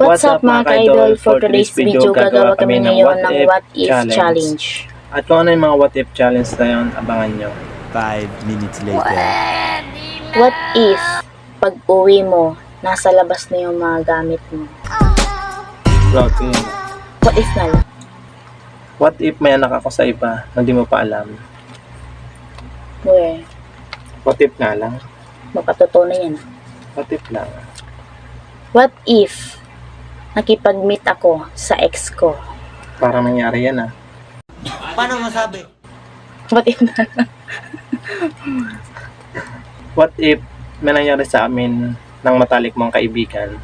What's up mga ka-idol? For today's video, gagawa kami ngayon ng What If Challenge. At kung ano yung mga What If Challenge na yun, abangan nyo. 5 minutes later. What if, pag uwi mo, nasa labas na yung mga gamit mo? Floating yun. What if na lang? What if may anak ako sa iba na di mo pa alam? Where? What if nga lang? Mapatotoo na yan. What if lang? What if, nakipag-meet ako sa ex ko? Parang nangyari yan ah. Paano masabi? What if na lang? What if may nangyari sa amin ng matalik mong kaibigan?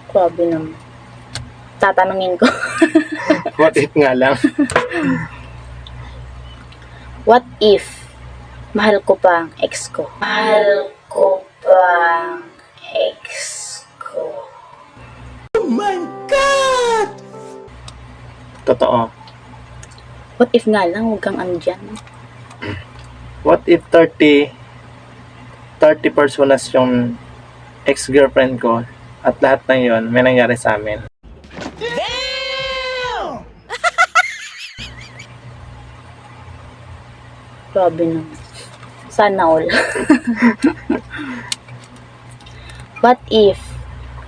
Grabe naman. Tatanungin ko. What if nga lang? What if, mahal ko pa ang ex ko? Mahal ko pa ang ex ko. Oh my God! Totoo. What if nga lang, huwag kang andyan. What if 30 personas yung ex-girlfriend ko at lahat ng yon may nangyari sa amin? Grabe naman. Sana all. What if,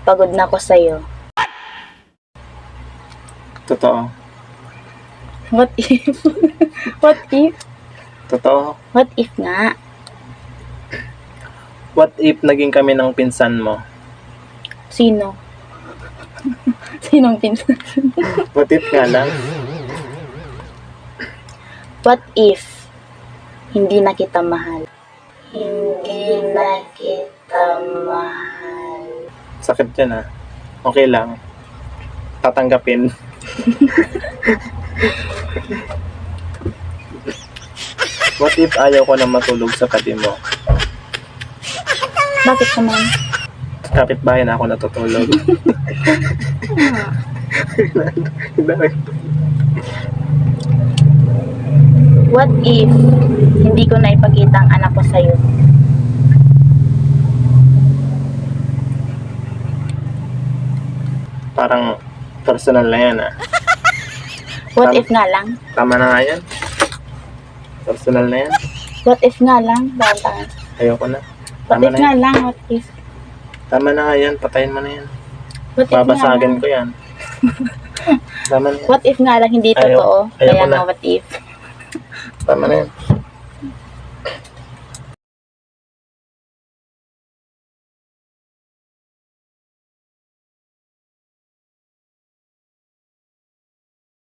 pagod na ako sa'yo? Totoo. What if? What if? Totoo. What if nga? What if naging kami ng pinsan mo? Sino? Sinong pinsan? What if nga lang? What if, hindi na kita mahal? Hindi na kita mahal. Sakit yan ah. Okay lang. Tatanggapin. What if ayaw ko na matulog sa tabi mo? Bakit naman? Kapitbahay na ako natutulog. What if, hindi ko na ipakita ang anak ko sa'yo? Parang personal na yan ah. What if nga lang? Tama na nga yan. Personal na yan. What if nga lang? Bata. Ayoko na. What Tama if na nga yan. lang? What if? Tama na nga yan. Patayin mo na yan. What if nga Babasagin lang? ko yan. Tama na yan. What if nga lang hindi Ayaw- totoo? ayaw Kaya ko na. nga what if? Tama na yan.